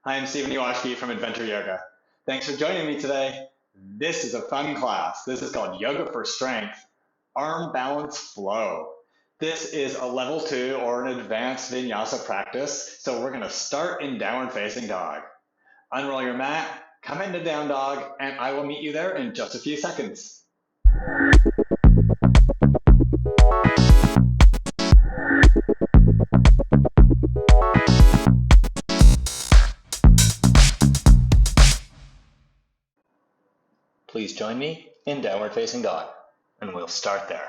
Hi, I'm Ewashkiw from Adventure Yoga. Thanks for joining me today. This is a fun class. This is called Yoga for Strength, Arm Balance Flow. This is a level 2 or an advanced vinyasa practice, so we're going to start in downward facing dog. Unroll your mat, come into down dog, and I will meet you there in just a few seconds. Please join me in downward facing dog, and we'll start there.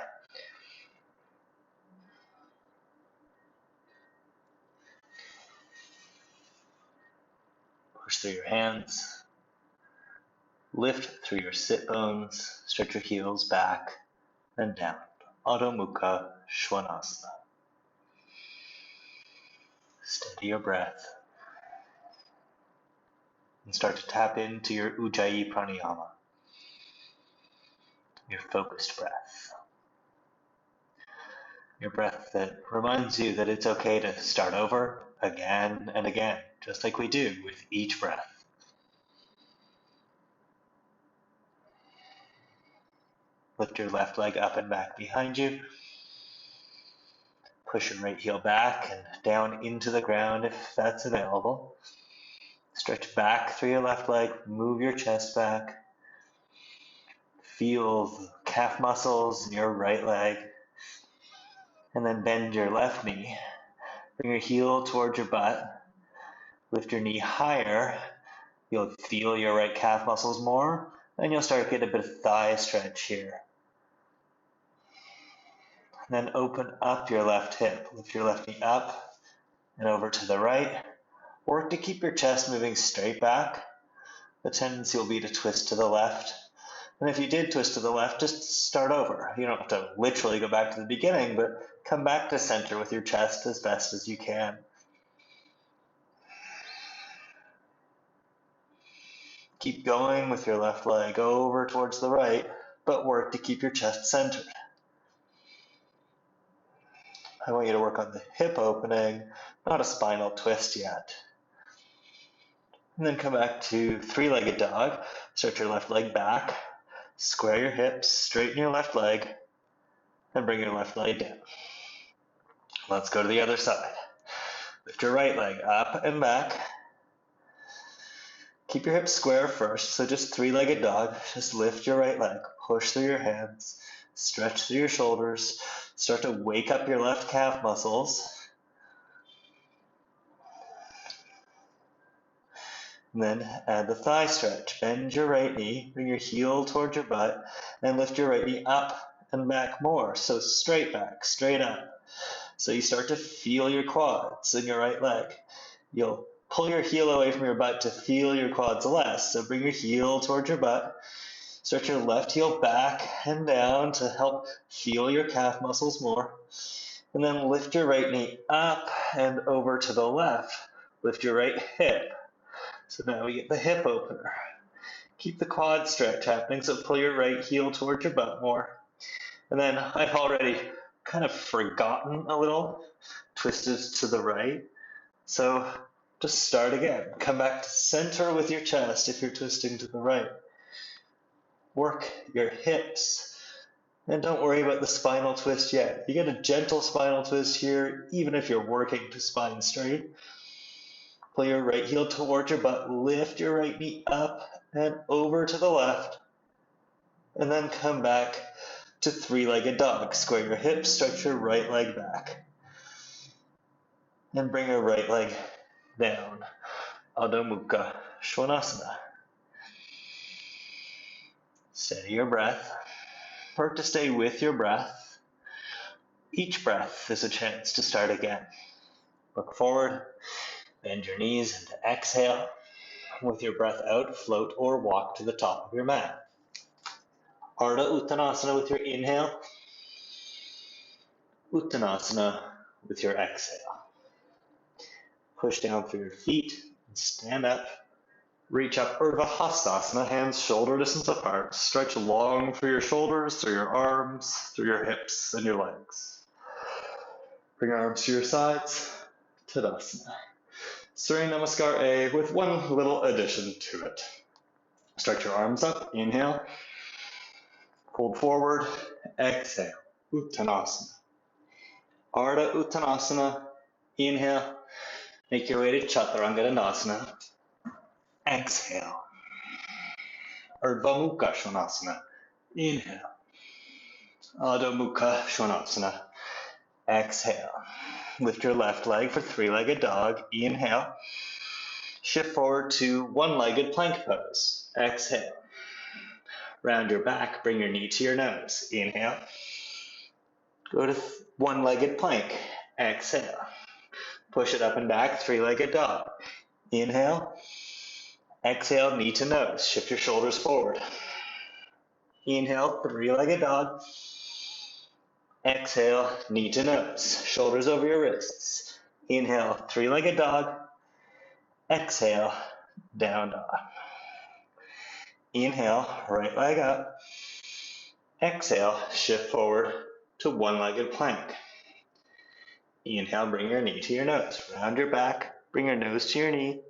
Push through your hands, lift through your sit bones, stretch your heels back and down. Adho Mukha Svanasana. Steady your breath and start to tap into your Ujjayi Pranayama, your focused breath. Your breath that reminds you that it's okay to start over again and again, just like we do with each breath. Lift your left leg up and back behind you. Push your right heel back and down into the ground if that's available. Stretch back through your left leg, move your chest back. Feel the calf muscles in your right leg. And then bend your left knee. Bring your heel towards your butt. Lift your knee higher. You'll feel your right calf muscles more, and you'll start to get a bit of thigh stretch here. Then open up your left hip. Lift your left knee up and over to the right. Work to keep your chest moving straight back. The tendency will be to twist to the left. And if you did twist to the left, just start over. You don't have to literally go back to the beginning, but come back to center with your chest as best as you can. Keep going with your left leg over towards the right, but work to keep your chest centered. I want you to work on the hip opening, not a spinal twist yet. And then come back to three-legged dog. Stretch your left leg back, square your hips, straighten your left leg, and bring your left leg down. Let's go to the other side. Lift your right leg up and back. Keep your hips square first, so just three-legged dog. Just lift your right leg, push through your hands, stretch through your shoulders, start to wake up your left calf muscles. And then add the thigh stretch. Bend your right knee, bring your heel towards your butt, and lift your right knee up and back more. So straight back, straight up. So you start to feel your quads in your right leg. You'll pull your heel away from your butt to feel your quads less. So bring your heel towards your butt. Stretch your left heel back and down to help feel your calf muscles more. And then lift your right knee up and over to the left. Lift your right hip. So now we get the hip opener. Keep the quad stretch happening, so pull your right heel towards your butt more. And then I've already kind of forgotten a little, twisted to the right. So just start again. Come back to center with your chest if you're twisting to the right. Work your hips. And don't worry about the spinal twist yet. You get a gentle spinal twist here, even if you're working to spine straight. Pull your right heel towards your butt, lift your right knee up and over to the left, and then come back to three-legged dog. Square your hips, stretch your right leg back, and bring your right leg down. Adho Mukha Svanasana. Steady your breath. Work to stay with your breath. Each breath is a chance to start again. Look forward. Bend your knees and exhale. With your breath out, float or walk to the top of your mat. Ardha Uttanasana with your inhale. Uttanasana with your exhale. Push down through your feet and stand up. Reach up, Bashistasana, hands shoulder distance apart. Stretch long through your shoulders, through your arms, through your hips and your legs. Bring your arms to your sides. Uttanasana. Surya Namaskar A with one little addition to it. Stretch your arms up, inhale, fold forward, exhale, Uttanasana. Ardha Uttanasana, inhale, make your way to Chaturanga. Exhale. Urdhva Mukha Svanasana, inhale. Adho Mukha Svanasana, exhale. Lift your left leg for three-legged dog, inhale. Shift forward to one-legged plank pose, exhale. Round your back, bring your knee to your nose, inhale. Go to one-legged plank, exhale. Push it up and back, three-legged dog. Inhale. Exhale, knee to nose. Shift your shoulders forward. Inhale, three-legged dog. Exhale, knee to nose. Shoulders over your wrists. Inhale, three-legged dog. Exhale, down dog. Inhale, right leg up. Exhale, shift forward to one-legged plank. Inhale, bring your knee to your nose. Round your back, bring your nose to your knee.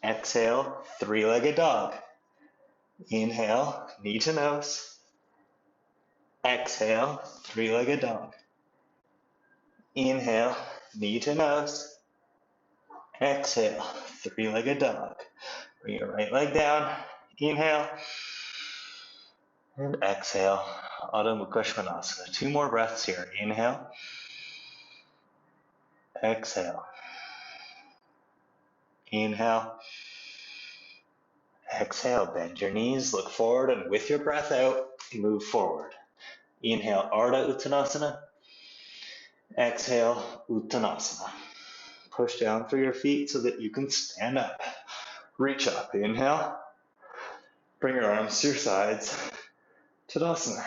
Exhale, three-legged dog. Inhale, knee to nose. Exhale, three-legged dog. Inhale, knee to nose. Exhale, three-legged dog. Bring your right leg down. Inhale. And exhale, Adho Mukha Svanasana. 2 more breaths here. Inhale. Exhale. Inhale. Exhale, bend your knees, look forward, and with your breath out, move forward. Inhale, Ardha Uttanasana. Exhale, Uttanasana. Push down through your feet so that you can stand up. Reach up. Inhale. Bring your arms to your sides. Tadasana.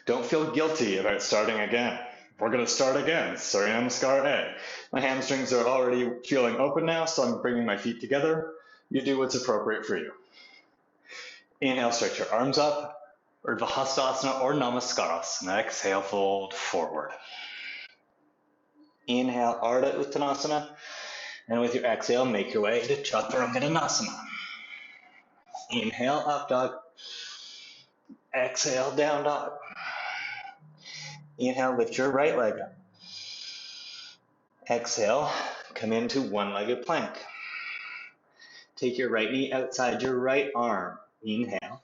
Don't feel guilty about starting again. We're going to start again. Surya Namaskar A. My hamstrings are already feeling open now, so I'm bringing my feet together. You do what's appropriate for you. Inhale, stretch your arms up, or Bashistasana or Namaskarasana. Exhale, fold forward. Inhale, Ardha Uttanasana, and with your exhale, make your way to Chaturanga. Inhale, up dog. Exhale, down dog. Inhale, lift your right leg up. Exhale, come into one-legged plank. Take your right knee outside your right arm. Inhale.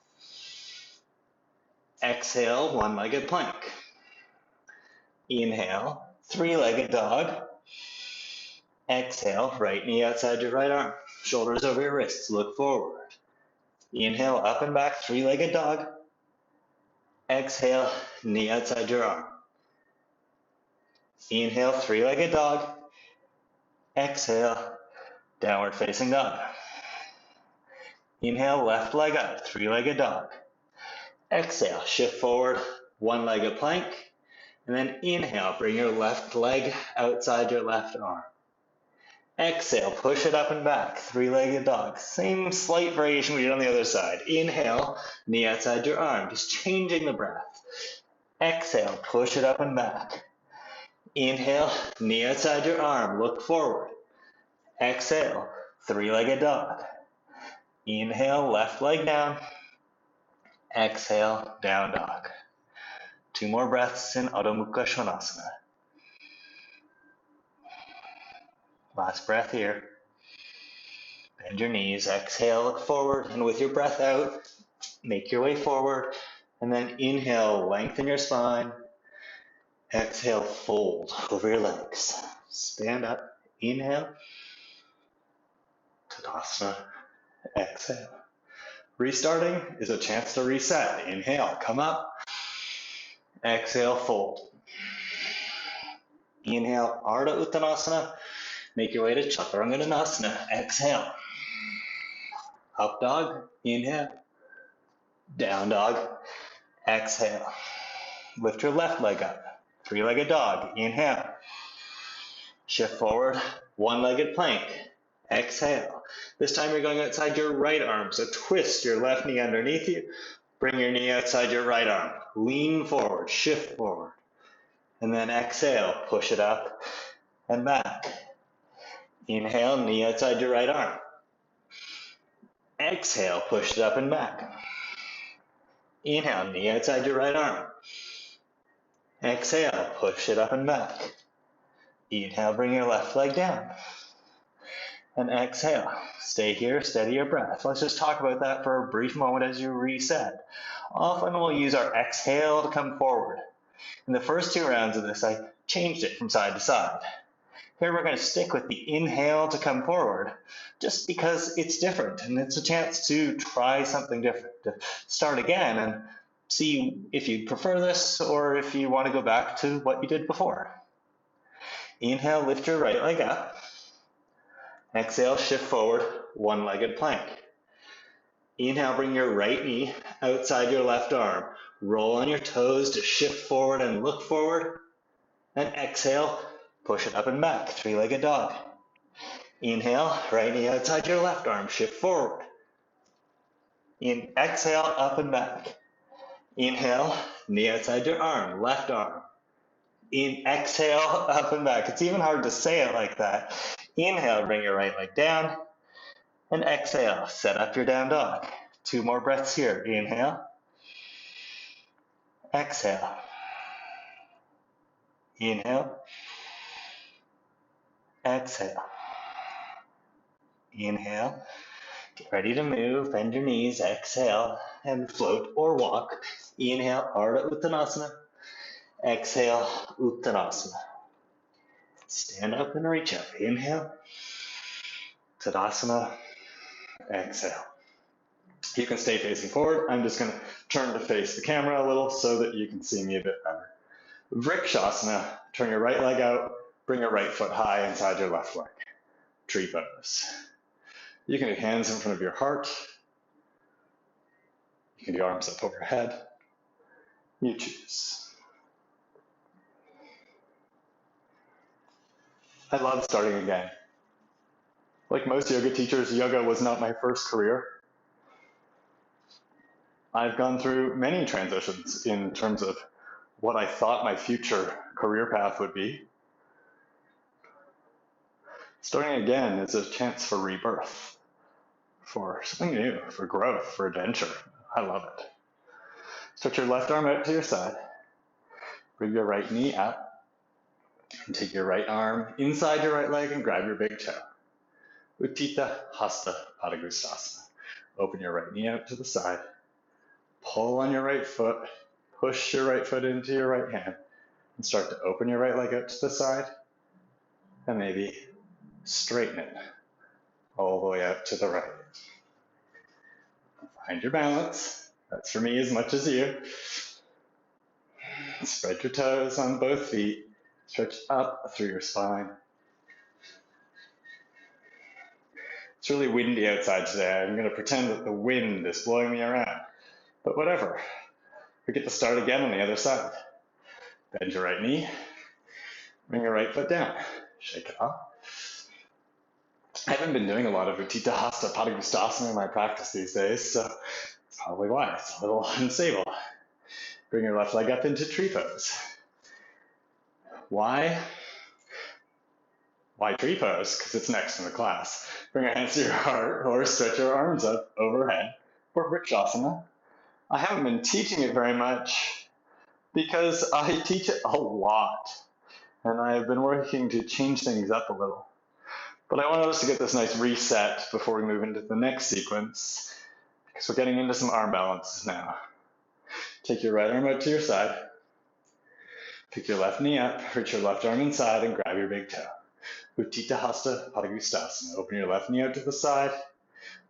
Exhale, one-legged plank. Inhale, three-legged dog. Exhale, right knee outside your right arm. Shoulders over your wrists, look forward. Inhale, up and back, three-legged dog. Exhale, knee outside your arm. Inhale, three-legged dog. Exhale, downward facing dog. Inhale, left leg up, three-legged dog. Exhale, shift forward, one-legged plank. And then inhale, bring your left leg outside your left arm. Exhale, push it up and back, three-legged dog. Same slight variation we did on the other side. Inhale, knee outside your arm, just changing the breath. Exhale, push it up and back. Inhale, knee outside your arm, look forward. Exhale, three-legged dog. Inhale, left leg down. Exhale, down dog. 2 more breaths in Adho Mukha Svanasana. Last breath here. Bend your knees, exhale, look forward, and with your breath out, make your way forward, and then inhale, lengthen your spine. Exhale, fold over your legs. Stand up, inhale. Tadasana, exhale. Restarting is a chance to reset. Inhale, come up. Exhale, fold. Inhale, Ardha Uttanasana. Make your way to Chaturanga. Exhale. Up dog, inhale. Down dog, exhale. Lift your left leg up. Three-legged dog, inhale. Shift forward, one-legged plank. Exhale. This time you're going outside your right arm, so twist your left knee underneath you. Bring your knee outside your right arm. Lean forward, shift forward. And then exhale, push it up and back. Inhale, knee outside your right arm. Exhale, push it up and back. Inhale, knee outside your right arm. Exhale, push it up and back. Inhale, bring your left leg down. And exhale. Stay here, steady your breath. Let's just talk about that for a brief moment as you reset. Often we'll use our exhale to come forward. In the first 2 rounds of this, I changed it from side to side. Here we're going to stick with the inhale to come forward, just because it's different and it's a chance to try something different, to start again and see if you prefer this or if you want to go back to what you did before. Inhale, lift your right leg up. Exhale, shift forward, one-legged plank. Inhale, bring your right knee outside your left arm. Roll on your toes to shift forward and look forward. And exhale, push it up and back, 3-legged dog. Inhale, right knee outside your left arm, shift forward. Exhale, up and back. Inhale, knee outside your arm, left arm. Exhale, up and back. It's even hard to say it like that. Inhale, bring your right leg down. And exhale, set up your down dog. 2 more breaths here. Inhale. Exhale. Inhale. Exhale. Inhale. Get ready to move. Bend your knees. Exhale. And float or walk. Inhale, Ardha Uttanasana. Exhale, Uttanasana. Stand up and reach up. Inhale. Tadasana. Exhale. You can stay facing forward. I'm just going to turn to face the camera a little so that you can see me a bit better. Vrikshasana. Turn your right leg out. Bring your right foot high inside your left leg. Tree pose. You can do hands in front of your heart. You can do arms up overhead. You choose. I love starting again. Like most yoga teachers, yoga was not my first career. I've gone through many transitions in terms of what I thought my future career path would be. Starting again is a chance for rebirth, for something new, for growth, for adventure. I love it. Stretch your left arm out to your side. Bring your right knee up. And take your right arm inside your right leg and grab your big toe. Utkatasana Bashistasana. Open your right knee out to the side. Pull on your right foot. Push your right foot into your right hand. And start to open your right leg out to the side. And maybe straighten it all the way out to the right. Find your balance. That's for me as much as you. Spread your toes on both feet. Stretch up through your spine. It's really windy outside today. I'm going to pretend that the wind is blowing me around. But whatever. We get to start again on the other side. Bend your right knee. Bring your right foot down. Shake it off. I haven't been doing a lot of Utkatasana Bashistasana in my practice these days, so that's probably why it's a little unstable. Bring your left leg up into tree pose. Why? Why tree pose? Because it's next in the class. Bring your hands to your heart or stretch your arms up overhead for Vrikshasana. I haven't been teaching it very much because I teach it a lot. And I've been working to change things up a little. But I wanted us to get this nice reset before we move into the next sequence because we're getting into some arm balances now. Take your right arm out to your side. Pick your left knee up, reach your left arm inside, and grab your big toe. Utkatasana Bashistasana. Open your left knee out to the side,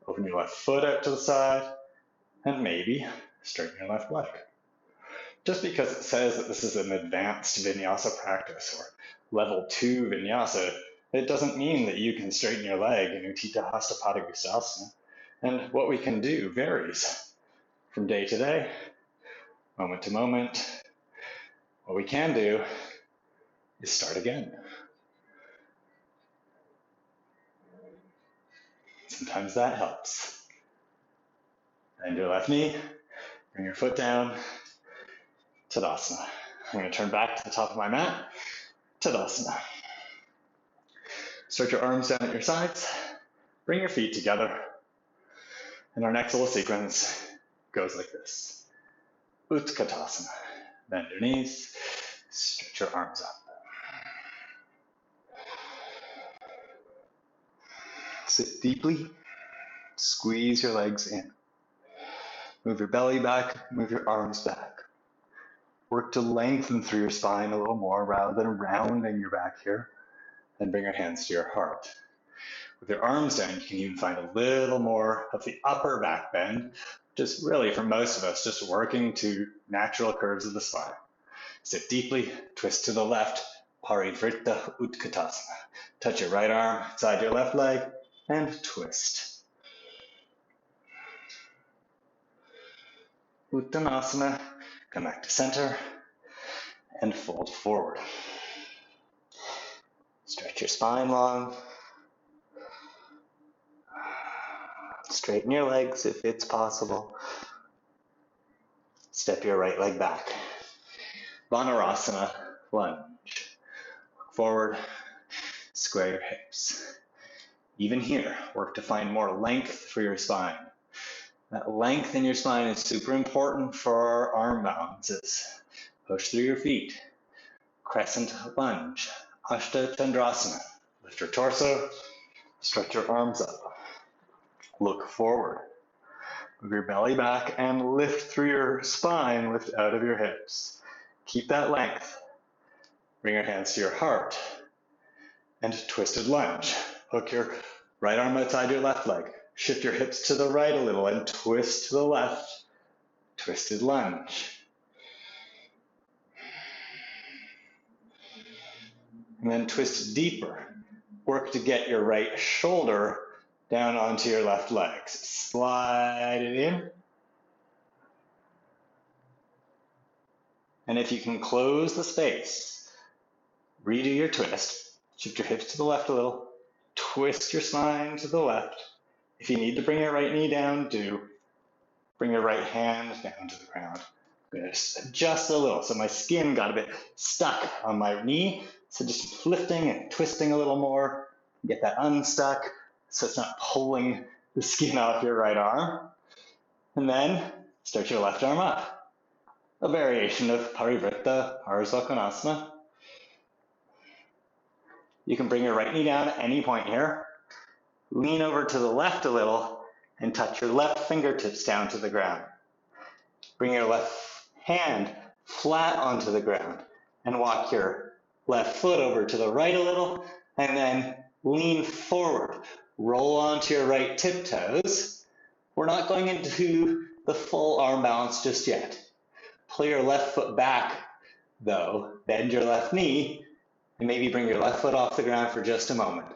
open your left foot out to the side, and maybe straighten your left leg. Just because it says that this is an advanced vinyasa practice or level 2 vinyasa, it doesn't mean that you can straighten your leg in Utkatasana Bashistasana. And what we can do varies from day to day, moment to moment. What we can do is start again. Sometimes that helps. Bend your left knee, bring your foot down, Tadasana. I'm going to turn back to the top of my mat, Tadasana. Stretch your arms down at your sides. Bring your feet together. And our next little sequence goes like this. Utkatasana. Bend your knees. Stretch your arms up. Sit deeply. Squeeze your legs in. Move your belly back. Move your arms back. Work to lengthen through your spine a little more rather than rounding your back here. And bring your hands to your heart. With your arms down, you can even find a little more of the upper back bend, just really for most of us, just working to natural curves of the spine. Sit deeply, twist to the left, Paridvrita Utkatasana. Touch your right arm, side your left leg, and twist. Uttanasana, come back to center, and fold forward. Stretch your spine long. Straighten your legs if it's possible. Step your right leg back. Vinyasayoga lunge. Forward, square your hips. Even here, work to find more length for your spine. That length in your spine is super important for our arm balances. Push through your feet. Crescent Lunge. Chandrasana. Lift your torso. Stretch your arms up. Look forward. Move your belly back and lift through your spine, lift out of your hips. Keep that length. Bring your hands to your heart. And twisted lunge. Hook your right arm outside your left leg. Shift your hips to the right a little and twist to the left. Twisted lunge. And then twist deeper. Work to get your right shoulder down onto your left leg. Slide it in. And if you can close the space, redo your twist. Shift your hips to the left a little. Twist your spine to the left. If you need to bring your right knee down, do. Bring your right hand down to the ground. I'm going to adjust a little. So my skin got a bit stuck on my knee. So just lifting and twisting a little more. Get that unstuck so it's not pulling the skin off your right arm. And then stretch your left arm up. A variation of Parivrtta Ardha. You can bring your right knee down at any point here. Lean over to the left a little and touch your left fingertips down to the ground. Bring your left hand flat onto the ground and walk your left foot over to the right a little and then lean forward. Roll onto your right tiptoes. We're not going into the full arm balance just yet. Pull your left foot back though, bend your left knee and maybe bring your left foot off the ground for just a moment.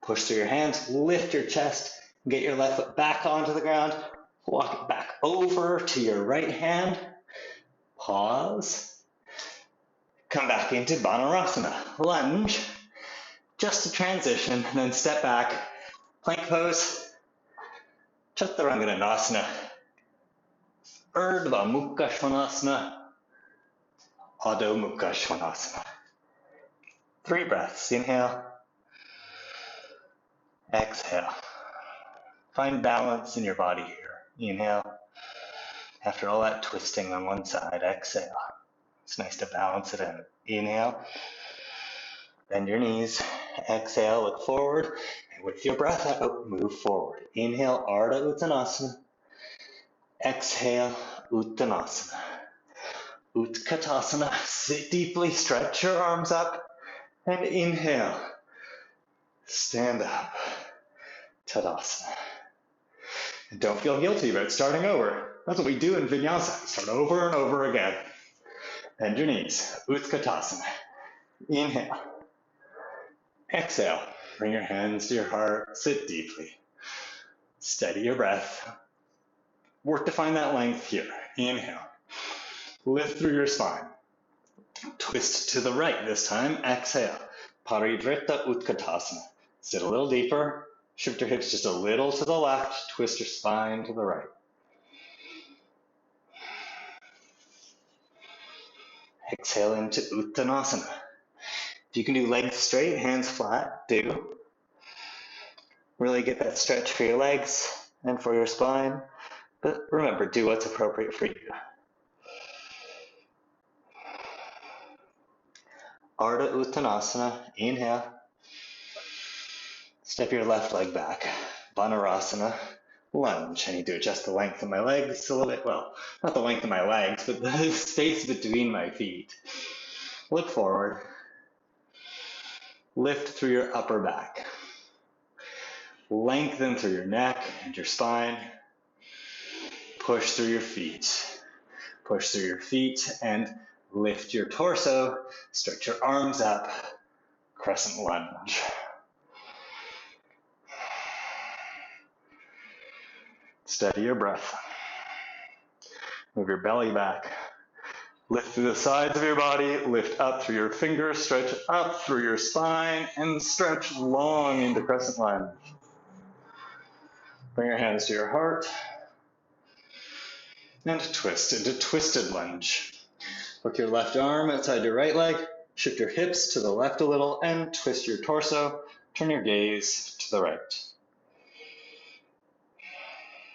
Push through your hands, lift your chest, get your left foot back onto the ground, walk it back over to your right hand, pause, come back into Vinyasayoga, lunge, just a transition, and then step back, plank pose, Chaturanga, Urdhva Mukha Svanasana, Adho Mukha Svanasana. 3 breaths, inhale, exhale. Find balance in your body here. Inhale. After all that twisting on one side, exhale. It's nice to balance it out. Inhale. Bend your knees. Exhale, look forward. And with your breath out, move forward. Inhale, Ardha Uttanasana. Exhale, Uttanasana. Utkatasana. Sit deeply, stretch your arms up. And inhale. Stand up. Tadasana. And don't feel guilty about starting over. That's what we do in Vinyasa. Start over and over again. Bend your knees. Utkatasana. Inhale. Exhale. Bring your hands to your heart. Sit deeply. Steady your breath. Work to find that length here. Inhale. Lift through your spine. Twist to the right this time. Exhale. Paridvrita Utkatasana. Sit a little deeper. Shift your hips just a little to the left. Twist your spine to the right. Exhale into Uttanasana. If you can do legs straight, hands flat, do. Really get that stretch for your legs and for your spine. But remember, do what's appropriate for you. Ardha Uttanasana, inhale. Step your left leg back. Vanarasana, lunge. I need to adjust the length of my legs a little bit. Well, not the length of my legs, but the space between my feet. Look forward. Lift through your upper back. Lengthen through your neck and your spine. Push through your feet. Push through your feet and lift your torso. Stretch your arms up. Crescent lunge. Steady your breath. Move your belly back. Lift through the sides of your body. Lift up through your fingers. Stretch up through your spine and stretch long into crescent lunge. Bring your hands to your heart and twist into twisted lunge. Hook your left arm outside your right leg. Shift your hips to the left a little and twist your torso. Turn your gaze to the right.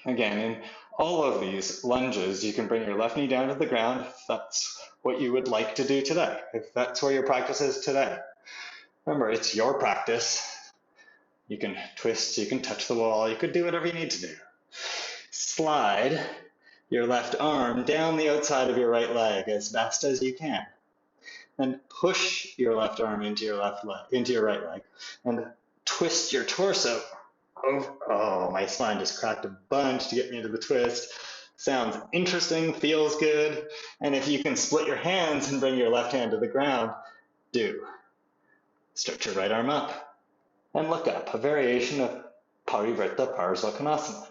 Again, in all of these lunges, you can bring your left knee down to the ground if that's what you would like to do today, if that's where your practice is today. Remember, it's your practice. You can twist, you can touch the wall, you could do whatever you need to do. Slide your left arm down the outside of your right leg as best as you can. Then push your left arm into your right leg, and twist your torso over. Oh, my spine just cracked a bunch to get me into the twist. Sounds interesting, feels good. And if you can split your hands and bring your left hand to the ground, do. Stretch your right arm up and look up, a variation of Parivrtta Parsvakonasana.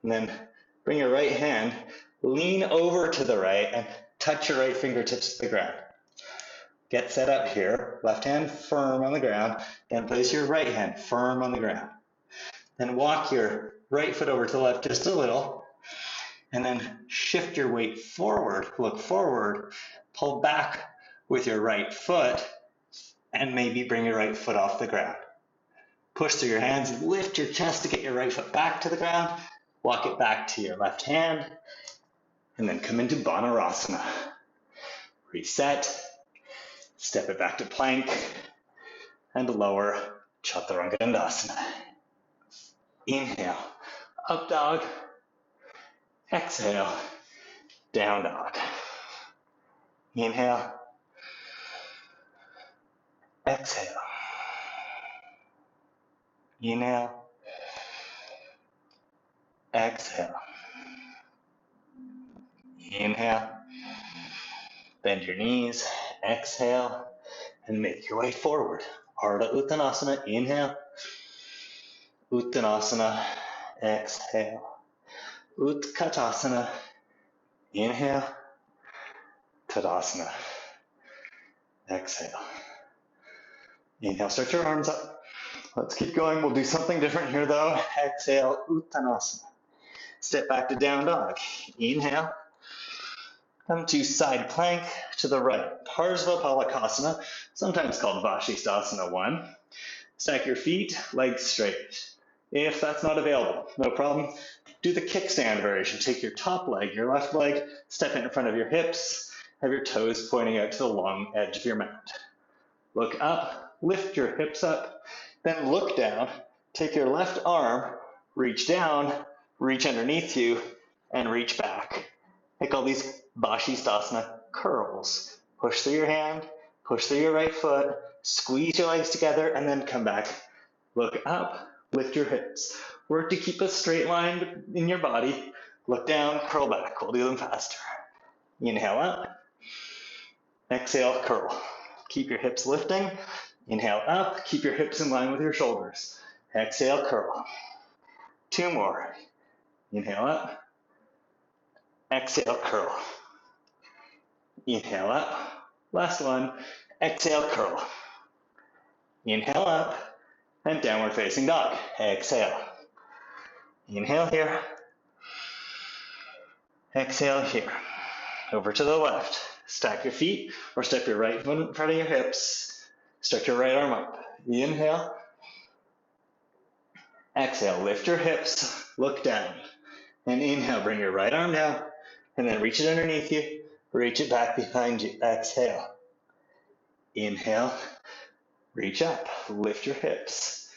And then bring your right hand, lean over to the right and touch your right fingertips to the ground. Get set up here, left hand firm on the ground, and place your right hand firm on the ground. Then walk your right foot over to the left just a little, and then shift your weight forward, look forward, pull back with your right foot, and maybe bring your right foot off the ground. Push through your hands, lift your chest to get your right foot back to the ground, walk it back to your left hand, and then come into Vanarasana. Reset, step it back to plank, and lower Chaturanga Dandasana. Inhale, up dog. Exhale, down dog. Inhale, exhale. Inhale, exhale. Inhale, bend your knees, exhale, and make your way forward. Ardha Uttanasana, inhale. Uttanasana, exhale. Utkatasana, inhale. Tadasana, exhale. Inhale, stretch your arms up. Let's keep going. We'll do something different here though. Exhale, Uttanasana. Step back to down dog. Inhale. Come to side plank to the right. Parsvakonasana, sometimes called Bashistasana 1. Stack your feet, legs straight. If that's not available, no problem. Do the kickstand variation. Take your top leg, your left leg, step in front of your hips, have your toes pointing out to the long edge of your mat. Look up, lift your hips up, then look down, take your left arm, reach down, reach underneath you, and reach back. I call these Bashistasana Curls. Push through your hand, push through your right foot, squeeze your legs together, and then come back. Look up, lift your hips. Work to keep a straight line in your body. Look down, curl back. We'll do them faster. Inhale up. Exhale, curl. Keep your hips lifting. Inhale up. Keep your hips in line with your shoulders. Exhale, curl. 2 more. Inhale up. Exhale, curl. Inhale up. Last one. Exhale, curl. Inhale up. And downward facing dog. Exhale. Inhale here. Exhale here. Over to the left. Stack your feet or step your right foot in front of your hips. Stretch your right arm up. Inhale. Exhale, lift your hips, look down. And inhale, bring your right arm down, and then reach it underneath you, reach it back behind you. Exhale. Inhale, reach up, lift your hips.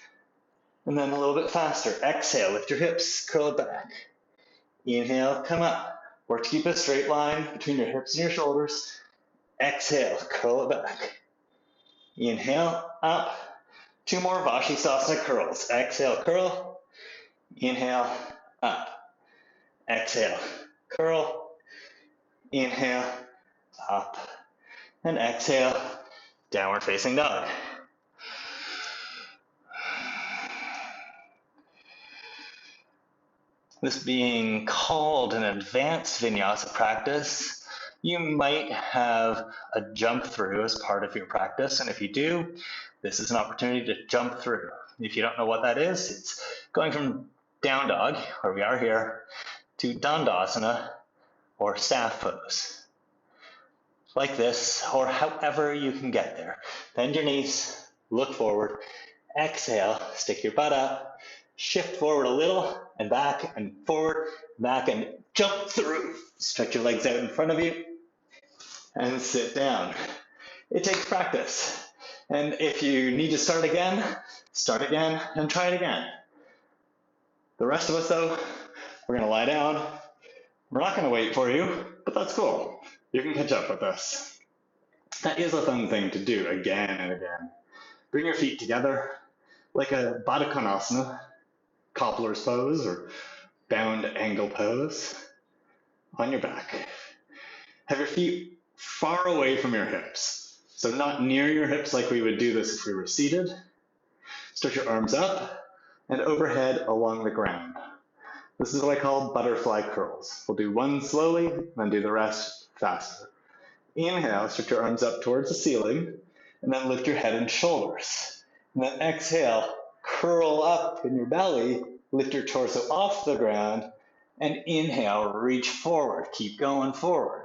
And then a little bit faster. Exhale, lift your hips, curl it back. Inhale, come up. Work to keep a straight line between your hips and your shoulders. Exhale, curl it back. Inhale, up. 2 more Bashistasana curls. Exhale, curl. Inhale, up. Exhale, curl. Inhale, up. And exhale, downward facing dog. This being called an advanced vinyasa practice, you might have a jump through as part of your practice, and if you do, this is an opportunity to jump through. If you don't know what that is, it's going from down dog, where we are here, to Dandasana, or staff pose. Like this, or however you can get there. Bend your knees, look forward, exhale, stick your butt up, shift forward a little, and back, and forward, back, and jump through. Stretch your legs out in front of you, and sit down. It takes practice. And if you need to start again, and try it again. The rest of us, though, we're going to lie down. We're not going to wait for you, but that's cool. You can catch up with us. That is a fun thing to do again and again. Bring your feet together like a Baddha Konasana, cobbler's pose, or bound angle pose on your back. Have your feet far away from your hips. So not near your hips like we would do this if we were seated. Stretch your arms up and overhead along the ground. This is what I call butterfly curls. We'll do one slowly, then do the rest faster. Inhale, stretch your arms up towards the ceiling, and then lift your head and shoulders. And then exhale, curl up in your belly, lift your torso off the ground, and inhale, reach forward, keep going forward.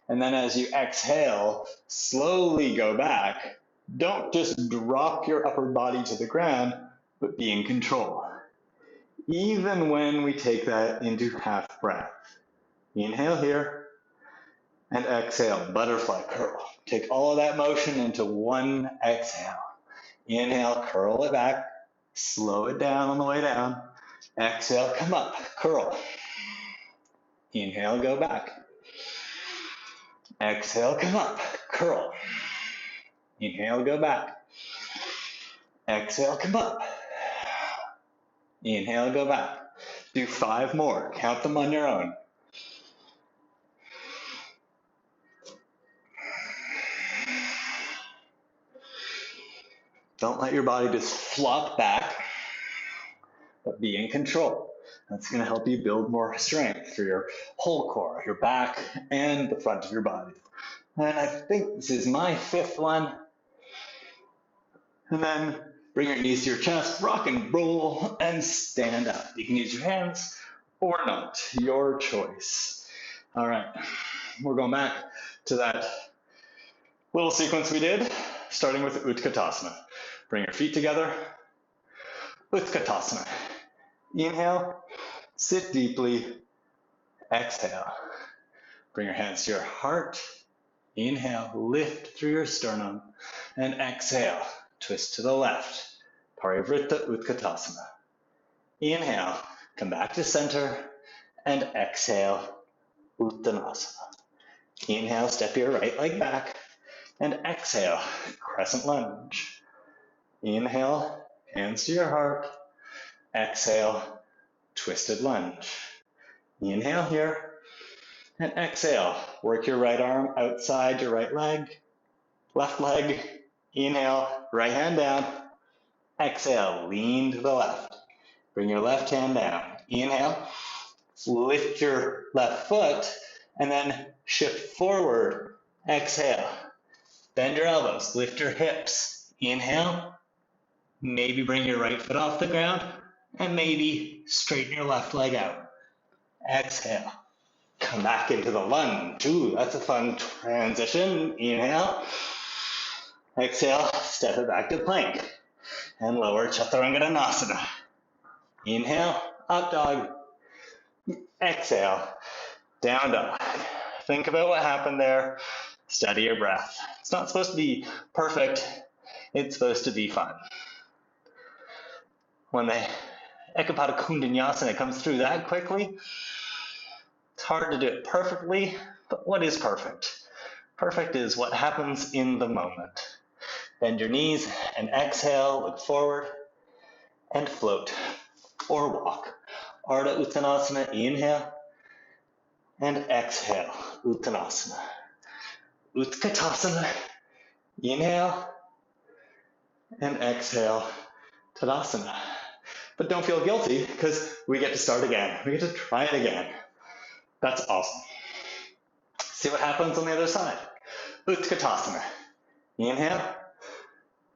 And then as you exhale, slowly go back. Don't just drop your upper body to the ground, but be in control. Even when we take that into half breath. Inhale here, and exhale, butterfly curl. Take all of that motion into one exhale. Inhale, curl it back, slow it down on the way down. Exhale, come up, curl. Inhale, go back. Exhale, come up, curl. Inhale, go back. Exhale, come up. Inhale, go back. Do 5 more. Count them on your own. Don't let your body just flop back, but be in control. That's going to help you build more strength for your whole core, your back, and the front of your body. And I think this is my 5th one. And then bring your knees to your chest, rock and roll, and stand up. You can use your hands or not, your choice. All right, we're going back to that little sequence we did, starting with Utkatasana. Bring your feet together, Utkatasana. Inhale, sit deeply, exhale. Bring your hands to your heart, inhale, lift through your sternum, and exhale, twist to the left, Parivrtta Utkatasana. Inhale, come back to center, and exhale, Uttanasana. Inhale, step your right leg back, and exhale, Crescent Lunge. Inhale, hands to your heart, exhale, Twisted Lunge. Inhale here, and exhale, work your right arm outside your right leg, left leg, inhale, right hand down, exhale, lean to the left. Bring your left hand down, inhale, lift your left foot, and then shift forward, exhale. Bend your elbows, lift your hips, inhale, maybe bring your right foot off the ground, and maybe straighten your left leg out. Exhale. Come back into the lunge. Ooh, that's a fun transition. Inhale. Exhale, step it back to plank. and lower Chaturanga. Inhale, up dog. Exhale, down dog. Think about what happened there. Study your breath. It's not supposed to be perfect. It's supposed to be fun. When the Ekapada Kundanyasana comes through that quickly, it's hard to do it perfectly, but what is perfect? Perfect is what happens in the moment. Bend your knees and exhale, look forward, and float or walk. Ardha Uttanasana, inhale, and exhale, Uttanasana. Utkatasana, inhale, and exhale, Tadasana. But don't feel guilty because we get to start again. We get to try it again. That's awesome. See what happens on the other side. Utkatasana. Inhale,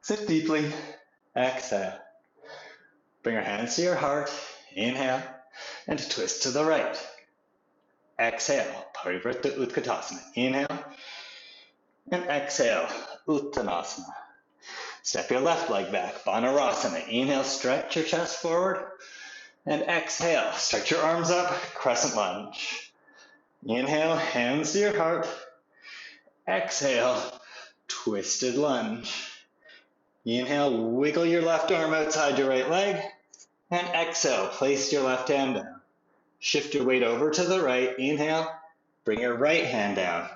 sit deeply, exhale. Bring your hands to your heart, inhale, and twist to the right. Exhale, Parivrtta Utkatasana. Inhale, and exhale, Uttanasana. Step your left leg back, Vanarasana. Inhale, stretch your chest forward, and exhale, stretch your arms up, Crescent Lunge. Inhale, hands to your heart. Exhale, Twisted Lunge. Inhale, wiggle your left arm outside your right leg, and exhale, place your left hand down. Shift your weight over to the right. Inhale, bring your right hand down.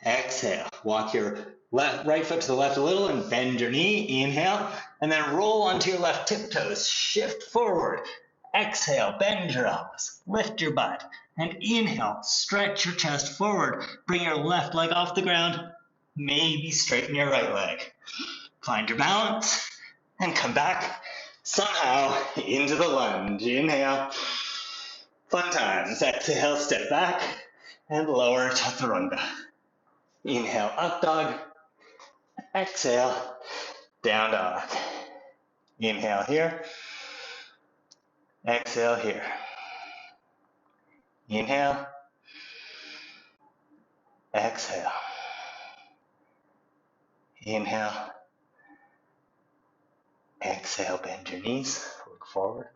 Exhale, walk your right foot to the left a little and bend your knee. Inhale, and then roll onto your left tiptoes. Shift forward. Exhale, bend your elbows, lift your butt, and inhale, stretch your chest forward. Bring your left leg off the ground. Maybe straighten your right leg. Find your balance and come back somehow into the lunge. Inhale. Fun times. Exhale, step back and lower Chaturanga. Inhale, up dog. Exhale, down dog. Inhale here. Exhale here. Inhale. Exhale. Inhale. Exhale, bend your knees, look forward,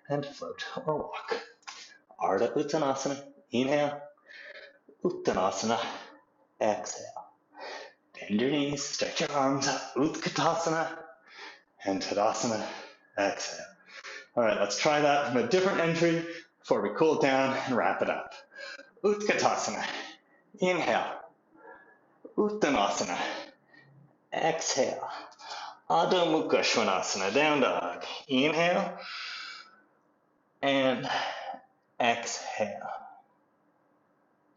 and float or walk. Ardha Uttanasana, inhale, Uttanasana, exhale. Bend your knees, stretch your arms up, Utkatasana, and Tadasana, exhale. All right, let's try that from a different entry before we cool down and wrap it up. Utkatasana, inhale, Uttanasana, exhale. Adho Mukha Svanasana, down dog. Inhale and exhale.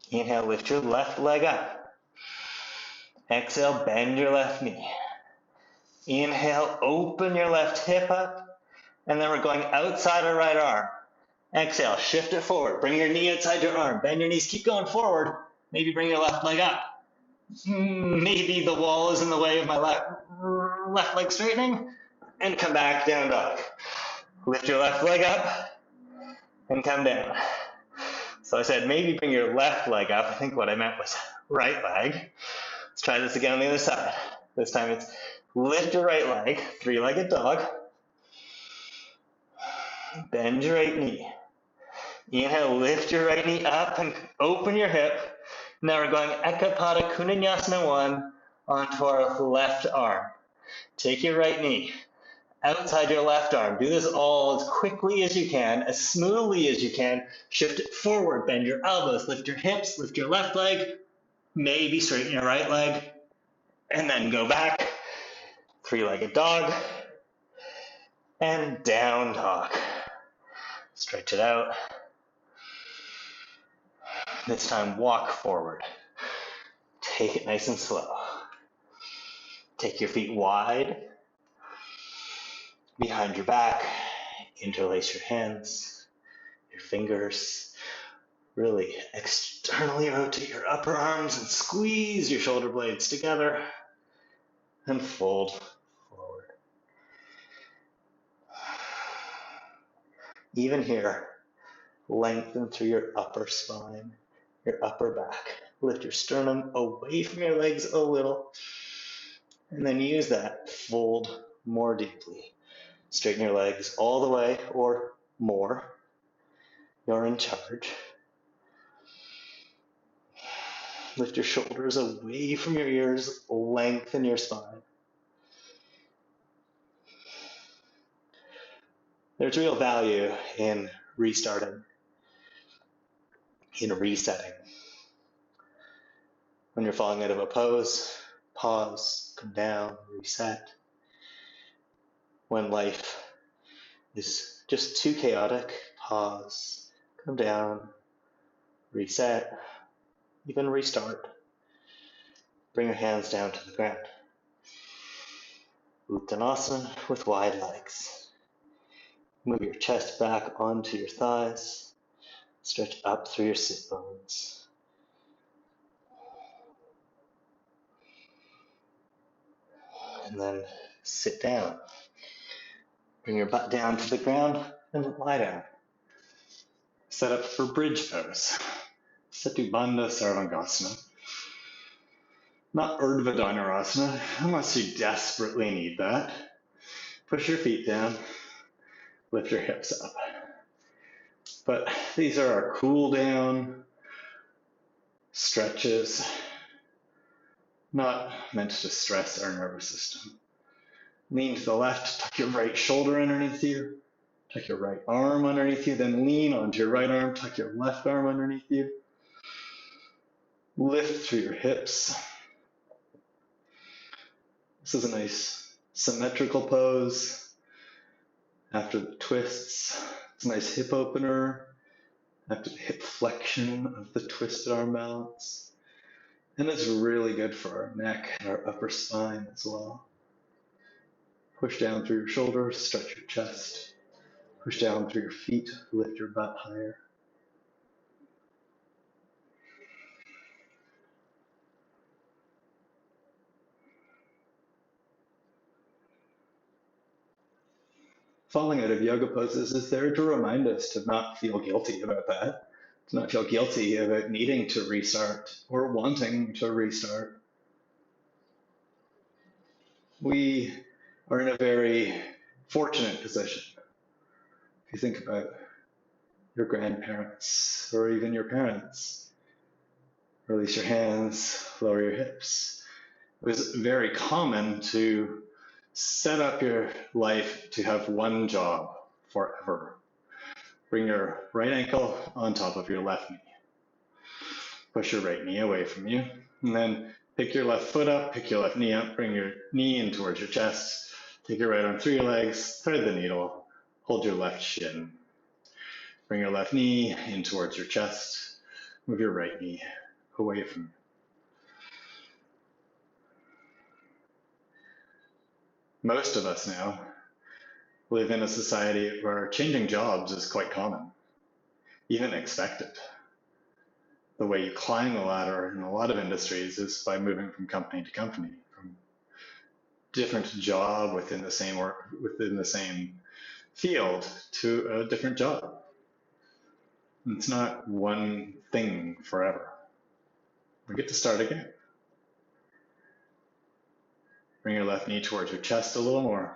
Inhale, lift your left leg up. Exhale, bend your left knee. Inhale, open your left hip up. And then we're going outside our right arm. Exhale, shift it forward. Bring your knee outside your arm. Bend your knees, keep going forward. Maybe bring your left leg up. Maybe the wall is in the way of my left leg straightening, and come back, down dog. Lift your left leg up and come down. So I said maybe bring your left leg up. I think what I meant was right leg. Let's try this again on the other side. This time it's lift your right leg, three-legged dog. Bend your right knee. Inhale, lift your right knee up and open your hip. Now we're going Ekapada Kundanyasana 1 onto our left arm. Take your right knee outside your left arm. Do this all as quickly as you can, as smoothly as you can. Shift it forward, bend your elbows, lift your hips, lift your left leg, maybe straighten your right leg, and then go back. Three-legged dog, and down dog. Stretch it out. This time, walk forward. Take it nice and slow. Take your feet wide behind your back. Interlace your hands, your fingers. Really externally rotate your upper arms and squeeze your shoulder blades together and fold forward. Even here, lengthen through your upper spine, your upper back. Lift your sternum away from your legs a little, and then use that, fold more deeply. Straighten your legs all the way or more. You're in charge. Lift your shoulders away from your ears, lengthen your spine. There's real value in restarting, in resetting. When you're falling out of a pose, pause, come down, reset. When life is just too chaotic, pause, come down, reset, even restart. Bring your hands down to the ground. Uttanasana with wide legs. Move your chest back onto your thighs. Stretch up through your sit bones. And then sit down. Bring your butt down to the ground and lie down. Set up for bridge pose. Setubandha Sarvangasana. Not Urdhva Dhanurasana, unless you desperately need that. Push your feet down. Lift your hips up. But these are our cool down stretches, not meant to stress our nervous system. Lean to the left, tuck your right shoulder underneath you, tuck your right arm underneath you, then lean onto your right arm, tuck your left arm underneath you. Lift through your hips. This is a nice symmetrical pose. After the twists, it's a nice hip opener. After the hip flexion of the twisted arm balance. And it's really good for our neck and our upper spine as well. Push down through your shoulders, stretch your chest. Push down through your feet, lift your butt higher. Falling out of yoga poses is there to remind us to not feel guilty about that, to not feel guilty about needing to restart or wanting to restart. We are in a very fortunate position. If you think about your grandparents or even your parents, release your hands, lower your hips. It was very common to set up your life to have one job forever. Bring your right ankle on top of your left knee. Push your right knee away from you. And then pick your left foot up, pick your left knee up, bring your knee in towards your chest. Take your right arm through your legs, thread the needle, hold your left shin. Bring your left knee in towards your chest. Move your right knee away from you. Most of us now live in a society where changing jobs is quite common, even expected. The way you climb the ladder in a lot of industries is by moving from company to company, from different job within the same field to a different job. It's not one thing forever. We get to start again. Bring your left knee towards your chest a little more.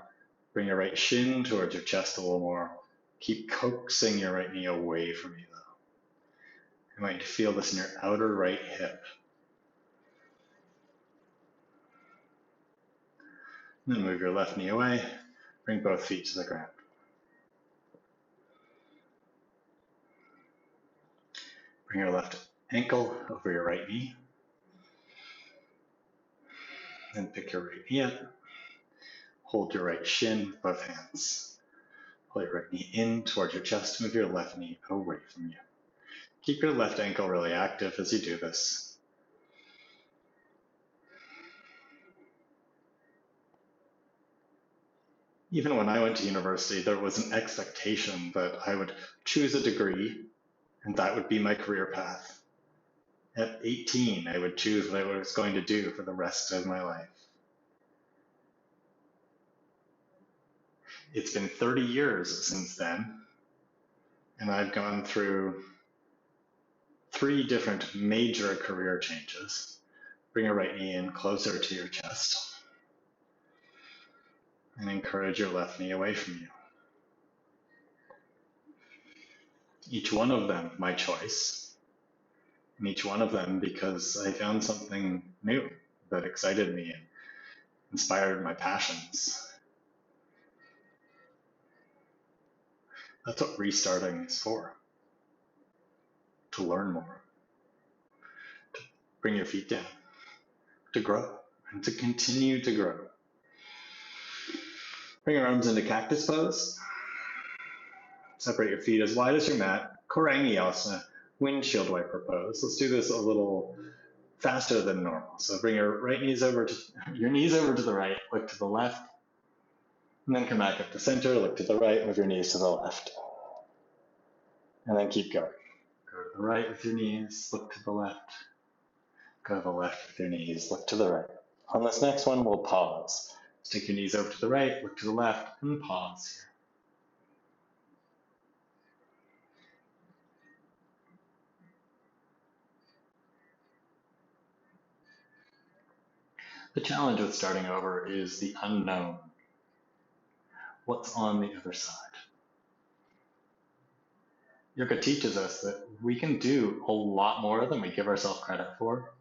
Bring your right shin towards your chest a little more. Keep coaxing your right knee away from you, though. You want to feel this in your outer right hip. Then move your left knee away. Bring both feet to the ground. Bring your left ankle over your right knee. Then pick your right knee up. Hold your right shin with both hands. Pull your right knee in towards your chest. Move your left knee away from you. Keep your left ankle really active as you do this. Even when I went to university, there was an expectation that I would choose a degree and that would be my career path. At 18, I would choose what I was going to do for the rest of my life. It's been 30 years since then, and I've gone through 3 different major career changes. Bring your right knee in closer to your chest. And encourage your left knee away from you. Each one of them, my choice. And each one of them because I found something new that excited me and inspired my passions. That's what restarting is for. To learn more. To bring your feet down. To grow. And to continue to grow. Bring your arms into Cactus Pose. Separate your feet as wide as your mat. Vinyasa, Windshield wiper pose. Let's do this a little faster than normal. So bring your knees over to the right, look to the left, and then come back up to center, look to the right, move your knees to the left. And then keep going. Go to the right with your knees, look to the left. Go to the left with your knees, look to the right. On this next one, we'll pause. Stick your knees over to the right, look to the left, and pause here. The challenge with starting over is the unknown. What's on the other side? Yoga teaches us that we can do a lot more than we give ourselves credit for.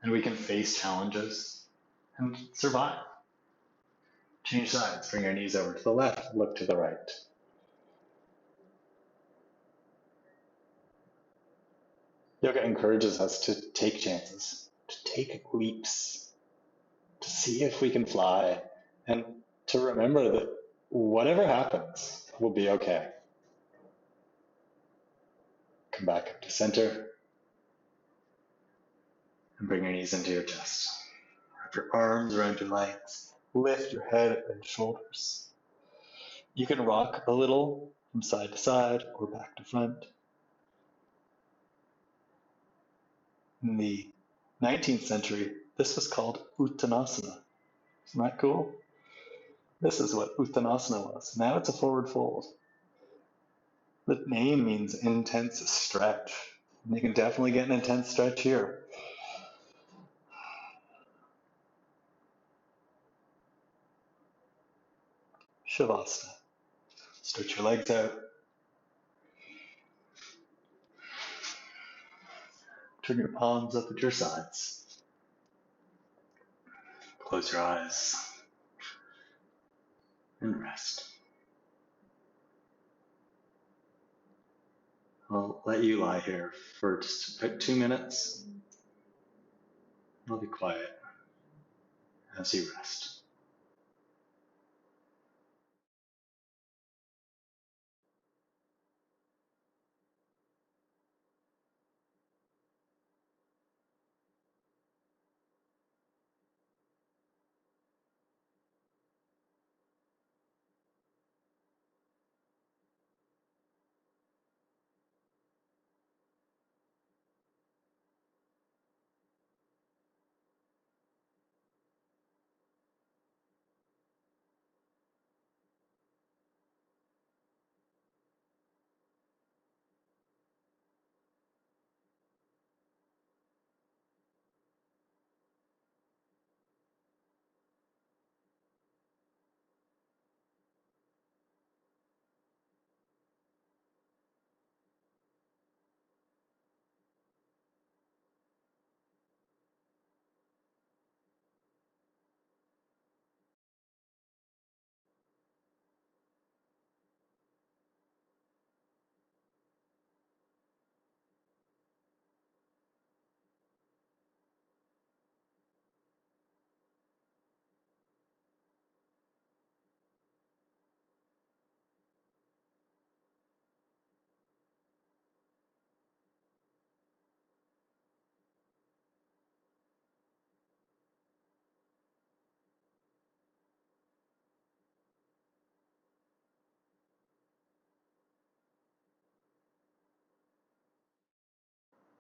And we can face challenges and survive. Change sides, bring your knees over to the left, look to the right. Yoga encourages us to take chances, to take leaps, to see if we can fly, and to remember that whatever happens will be okay. Come back up to center and bring your knees into your chest. Wrap your arms around your legs, lift your head and shoulders. You can rock a little from side to side or back to front. In the 19th century, this was called Uttanasana. Isn't that cool? This is what Uttanasana was. Now it's a forward fold. The name means intense stretch. And you can definitely get an intense stretch here. Shavasana. Stretch your legs out. Turn your palms up at your sides. Close your eyes and rest. I'll let you lie here for just about 2 minutes. I'll be quiet as you rest.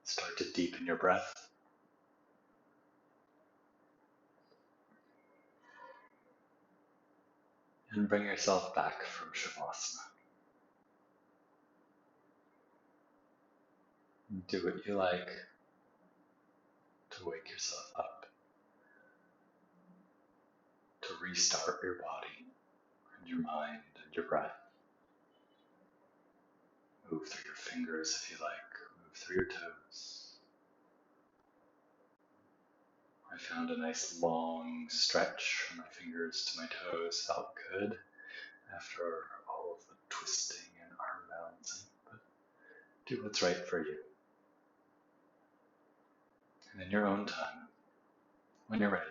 Start to deepen your breath. And bring yourself back from Shavasana. And do what you like to wake yourself up, to to restart your body and your mind and your breath. Move through your fingers if you like, move through your toes. I found a nice long stretch from my fingers to my toes, felt good after all of the twisting and arm balancing, but do what's right for you. And in your own time, when you're ready,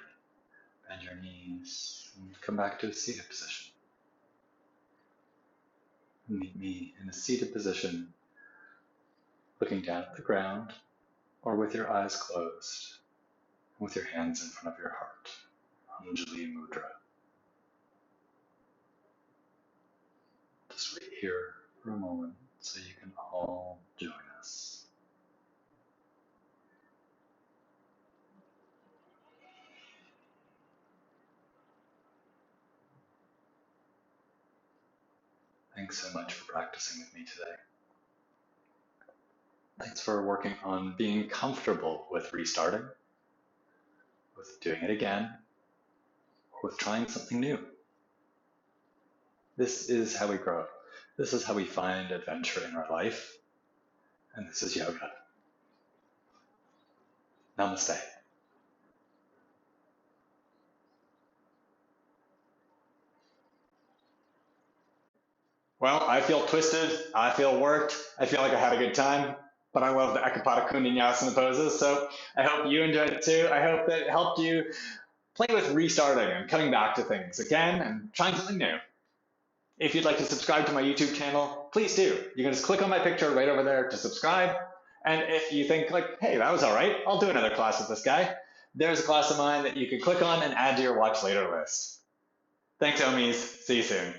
bend your knees and come back to a seated position. Meet me in a seated position, looking down at the ground or with your eyes closed, and with your hands in front of your heart, Ujjayi Mudra. Just wait here for a moment so you can all join us. Thanks so much for practicing with me today. Thanks for working on being comfortable with restarting, with doing it again, or with trying something new. This is how we grow. This is how we find adventure in our life. And this is yoga. Namaste. Well, I feel twisted, I feel worked, I feel like I had a good time, but I love the Ekapada Vinyasayoga poses, so I hope you enjoyed it too. I hope that it helped you play with restarting and coming back to things again and trying something new. If you'd like to subscribe to my YouTube channel, please do. You can just click on my picture right over there to subscribe. And if you think like, hey, that was all right, I'll do another class with this guy, there's a class of mine that you can click on and add to your watch later list. Thanks, homies. See you soon.